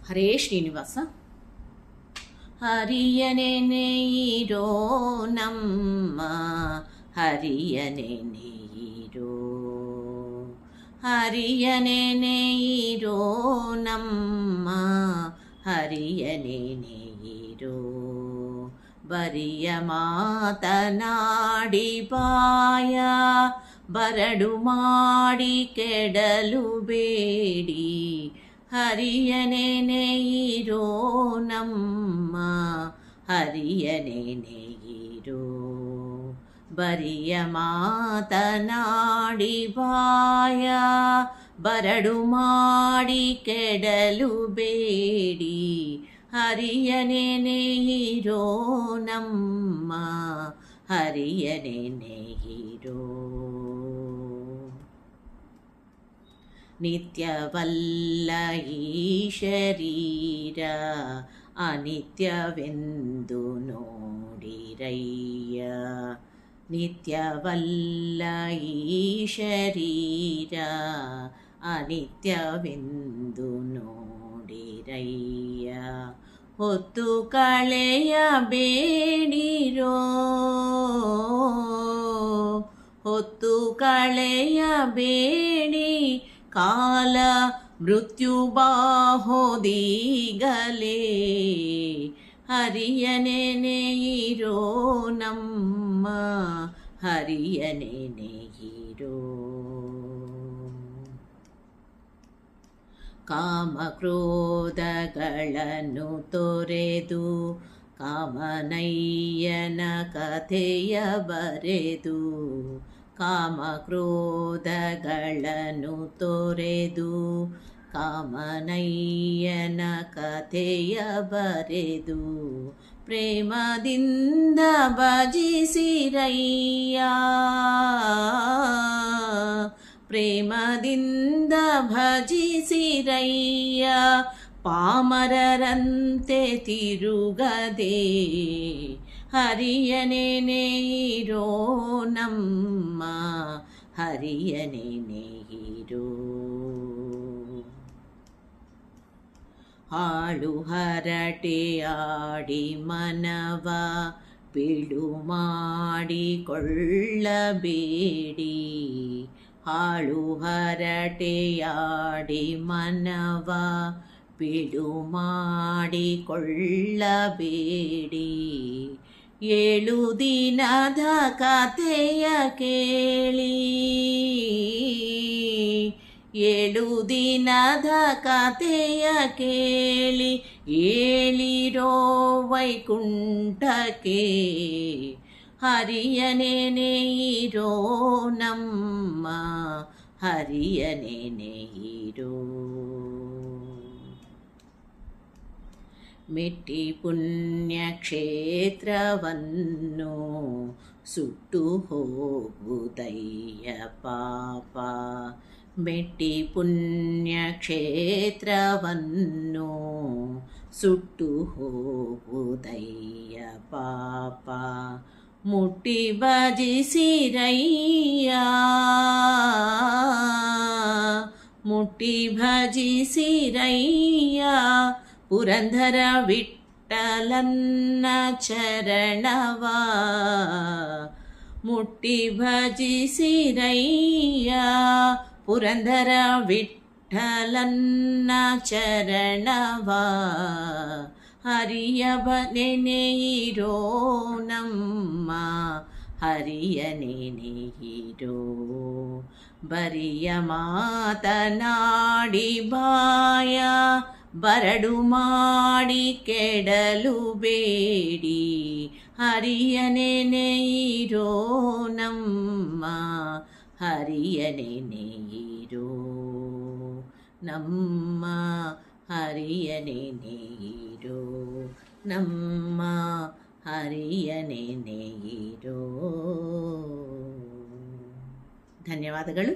ಹರೇ ಶ್ರೀನಿವಾಸ. ಹರಿಯನೆ ಇರೋ ನಮ್ಮ ಹರಿಯನೆ ಇರೋ, ಹರಿಯನೆ ಇರೋ ನಮ್ಮ ಹರಿಯನೆ ಇರೋ. ಬರಿಯ ಮಾತನಾಡಿ ಬಾಯ ಬರಡು ಮಾಡಿ ಕೆಡಲು ಬೇಡಿ. ಹರಿಯನೆ ಇರೋ ನಮ್ಮ ಹರಿಯನೆ ಇರೋ. ಬರಿಯ ಮಾತನಾಡಿ ಬಾಯ ಬರಡು ಮಾಡಿ ಕೆಡಲು ಬೇಡಿ. ಹರಿಯನೆ ಇರೋ ನಮ್ಮ ಹರಿಯನೆ ಇರೋ. ನಿತ್ಯವಲ್ಲ ಈ ಶರೀರ ಅನಿತ್ಯವೆಂದು ನೋಡಿರಯ್ಯ. ನಿತ್ಯವಲ್ಲ ಈ ಶರೀರ ಅನಿತ್ಯವೆಂದು ನೋಡಿರಯ್ಯ. ಹೊತ್ತು ಕಳೆಯಬೇಡಿರೋ, ಹೊತ್ತು ಕಳೆಯಬೇಡಿ. ಕಾಲ ಮೃತ್ಯು ಬಾಹೋದೀಗಲೇ. ಹರಿಯನೆ ಇರೋ ನಮ್ಮ ಹರಿಯನೆ ಇರೋ. ಕಾಮ ಕ್ರೋಧಗಳನ್ನು ತೊರೆದು ಕಾಮನಯ್ಯನ ಕಥೆಯ ಬರೆದು. ಕಾಮ ಕ್ರೋಧಗಳನ್ನು ತೊರೆದು ಕಾಮನಯ್ಯನ ಕಥೆಯ ಬರೆದು. ಪ್ರೇಮದಿಂದ ಭಜಿಸಿರಯ್ಯ, ಪ್ರೇಮದಿಂದ ಭಜಿಸಿರಯ್ಯ. ಪಾಮರರಂತೆ ತಿರುಗದೆ ಹರಿಯನೆ ಇರೋ ನಮ್ಮ ಹರಿಯನೆ ಇರೋ. ಹಾಳು ಹರಟೆ ಆಡಿ ಮನವ ಬಿಡು ಮಾಡಿಕೊಳ್ಳಬೇಡಿ. ಹಾಳು ಹರಟೆಯಾಡಿ ಮನವ ಬಿಡು ಮಾಡಿಕೊಳ್ಳಬೇಡಿ. 7 ದಿನದ ಕಥೆಯ ಕೇಳಿ, 7 ದಿನದ ಕಥೆಯ ಕೇಳಿ. ಏಳಿರೋ ವೈಕುಂಠಕ್ಕೆ ಹರಿಯನೆ ಇರೋ ನಮ್ಮ ಹರಿಯನೆ ಇರೋ. ಮೆಟ್ಟಿ ಪುಣ್ಯ ಕ್ಷೇತ್ರವನ್ನು ಸುಟ್ಟು ಹೋಗುವುದಯ್ಯ ಪಾಪ. ಮೆಟ್ಟಿ ಪುಣ್ಯ ಕ್ಷೇತ್ರವನ್ನು ಸುಟ್ಟು ಹೋಗುವುದಯ್ಯ ಪಾಪ. ಮುಟ್ಟಿ ಭಜಿಸಿರಯ್ಯ, ಮುಟ್ಟಿ ಭಜಿಸಿರಯ್ಯ. ಪುರಂದರ ವಿಠ್ಠಲನ್ನ ಚರಣವ ಮುಟ್ಟಿ ಭಜಿಸಿರಯ್ಯ. ಪುರಂದರ ವಿಠ್ಠಲನ್ನ ಚರಣವ ಹರಿಯನೆ ಇರೋ ನಮ್ಮ ಹರಿಯನೆ ಇರೋ. ಬರಿಯ ಮಾತನಾಡಿ ಬಾಯ ಬರಡು ಮಾಡಿ ಕೆಡಲು ಬೇಡಿ. ಹರಿಯನೆ ಇರೋ ನಮ್ಮ ಹರಿಯನೆ ಇರೋ. ನಮ್ಮ ಹರಿಯನೆ ಇರೋ, ನಮ್ಮ ಹರಿಯನೆ ಇರೋ. ಧನ್ಯವಾದಗಳು.